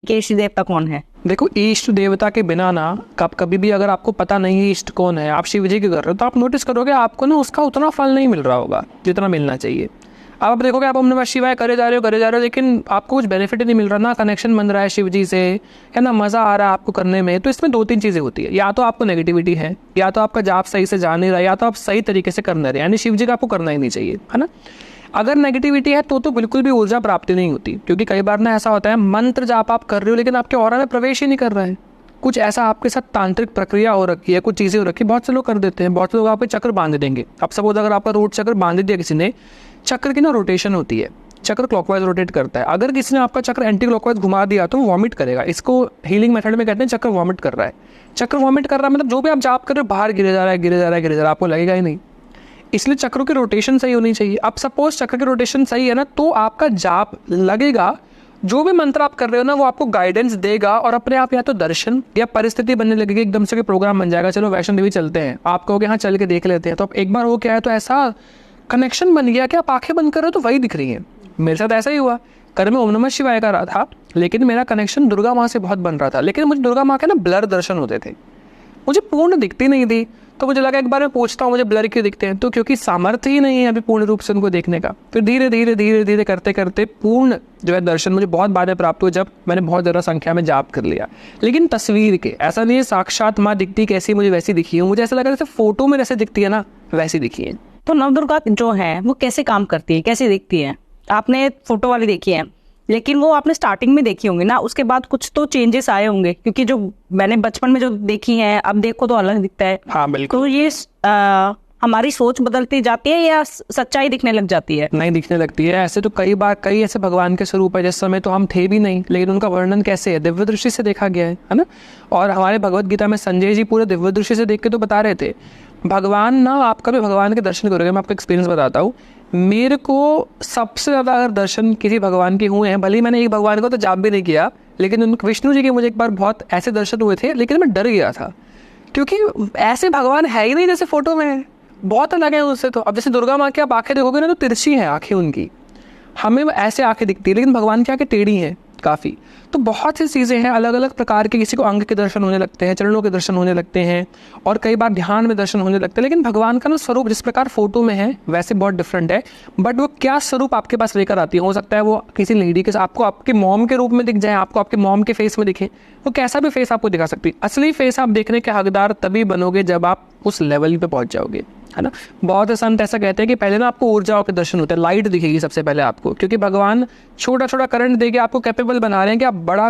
कि इष्ट देवता कौन है? देखो, इष्ट देवता के बिना ना कभी भी अगर आपको पता नहीं है इष्ट कौन है, आप शिव जी के कर रहे हो, तो आप नोटिस करोगे आपको ना उसका उतना फल नहीं मिल रहा होगा जितना मिलना चाहिए। अब आप देखोगे आप ओम नमः शिवाय करे जा रहे हो, लेकिन आपको कुछ बेनिफिट ही नहीं मिल रहा, ना कनेक्शन बन रहा है शिव जी से, या ना मज़ा आ रहा है आपको करने में। तो इसमें 2-3 चीज़ें होती है, या तो आपको नेगेटिविटी है, या तो आपका जाप सही से जा नहीं रहा, या तो आप सही तरीके से कर नहीं रहे, यानी शिव जी का आपको करना ही नहीं चाहिए, है ना। अगर नेगेटिविटी है तो बिल्कुल भी ऊर्जा प्राप्ति नहीं होती, क्योंकि कई बार ना ऐसा होता है मंत्र जाप आप कर रहे हो लेकिन आपके ऑरा में प्रवेश ही नहीं कर रहा है। कुछ ऐसा आपके साथ तांत्रिक प्रक्रिया हो रखी है, कुछ चीज़ें हो रखी है, बहुत से लोग कर देते हैं। बहुत से लोग आपके चक्र बांध देंगे। अब सपोज अगर आपका रोट चक्र बांध दिया किसी ने, चक्र की ना रोटेशन होती है, चक्र क्लॉकवाइज रोटेट करता है। अगर किसी ने आपका चक्र एंटी क्लॉकवाइज घुमा दिया तो वो वॉमिट करेगा। इसको हीलिंग मेथड में कहते हैं चक्र वॉमिट कर रहा है। चक्र वॉमिट कर रहा है मतलब जो भी आप जाप कर रहे हो बाहर गिरे जा रहा है, आपको लगेगा ही नहीं। इसलिए चक्रों की रोटेशन सही होनी चाहिए। अब सपोज चक्र की रोटेशन सही है ना, तो आपका जाप लगेगा, जो भी मंत्र आप कर रहे हो ना वो आपको गाइडेंस देगा, और अपने आप या तो दर्शन या परिस्थिति बनने लगेगी, एकदम से प्रोग्राम बन जाएगा। चलो वैष्णो देवी चलते हैं, आप कहोगे हाँ चल के देख लेते हैं, तो अब एक बार वो क्या है, तो ऐसा कनेक्शन बन गया कि आप आंखें बंद कर रहे हो तो वही दिख रही है। मेरे साथ ऐसा ही हुआ। कर मैं ओम नमः शिवाय कर रहा था, लेकिन मेरा कनेक्शन दुर्गा माँ से बहुत बन रहा था, लेकिन मुझे दुर्गा माँ के ना ब्लर दर्शन होते थे, मुझे पूर्ण दिखती नहीं थी। तो मुझे लगा एक बार मैं पूछता हूँ मुझे ब्लर क्यों दिखते हैं, तो क्योंकि सामर्थ्य ही नहीं है अभी पूर्ण रूप से उनको देखने का। फिर धीरे धीरे करते करते पूर्ण जो है दर्शन मुझे बहुत बाद में प्राप्त हुआ, जब मैंने बहुत ज़्यादा संख्या में जाप कर लिया। लेकिन तस्वीर के ऐसा नहीं है साक्षात माँ दिखती कैसी मुझे वैसी दिखी है, मुझे ऐसा लगा जैसे फोटो में जैसे दिखती है ना वैसी दिखी है। तो नवदुर्गा जो है वो कैसे काम करती है, कैसे दिखती है? आपने फोटो वाली देखी है, लेकिन वो आपने स्टार्टिंग में देखी होंगी ना, उसके बाद कुछ तो चेंजेस आए होंगे, क्योंकि जो मैंने बचपन में जो देखी है अब देखो तो अलग दिखता है। हाँ बिल्कुल। तो ये हमारी सोच बदलती जाती है या सच्चाई दिखने लग जाती है? नहीं, दिखने लगती है। ऐसे तो कई ऐसे भगवान के स्वरूप है जिस समय तो हम थे भी नहीं, लेकिन उनका वर्णन कैसे है, दिव्य दृष्टि से देखा गया है ना। और हमारे भगवत गीता में संजय जी पूरे दिव्य दृष्टि से देख के तो बता रहे थे। भगवान ना, आप कभी भगवान के दर्शन करोगे, मैं आपको एक्सपीरियंस बताता हूँ। मेरे को सबसे ज़्यादा अगर दर्शन किसी भगवान के हुए हैं, भले ही मैंने एक भगवान को तो जाप भी नहीं किया, लेकिन उन विष्णु जी के मुझे एक बार बहुत ऐसे दर्शन हुए थे, लेकिन मैं डर गया था, क्योंकि ऐसे भगवान है ही नहीं जैसे फोटो में है, बहुत अलग है उससे। तो अब जैसे दुर्गा माँ की आप आंखें देखोगे ना तो तिरछी हैं आंखें उनकी, हमें ऐसे आंखें दिखती है, लेकिन भगवान की आंखें टेढ़ी हैं काफ़ी। तो बहुत सी चीज़ें हैं अलग अलग प्रकार के, किसी को अंग के दर्शन होने लगते हैं, चरणों के दर्शन होने लगते हैं, और कई बार ध्यान में दर्शन होने लगते हैं। लेकिन भगवान का ना स्वरूप जिस प्रकार फोटो में है वैसे बहुत डिफरेंट है, बट वो क्या स्वरूप आपके पास लेकर आती है, हो सकता है वो किसी लेडी के साथ आपको आपके मॉम के रूप में दिख जाए, आपको आपके मॉम के फेस में दिखे, वो कैसा भी फेस आपको दिखा सकती है। असली फेस आप देखने के हकदार तभी बनोगे जब आप उस लेवल पे पहुंच जाओगे, है ना। बहुत से संत ऐसा कहते हैं कि पहले ना आपको ऊर्जाओं के दर्शन होते हैं, लाइट दिखेगी सबसे पहले आपको, क्योंकि भगवान छोटा छोटा करंट देके आपको कैपेबल बना रहे हैं कि आप बड़ा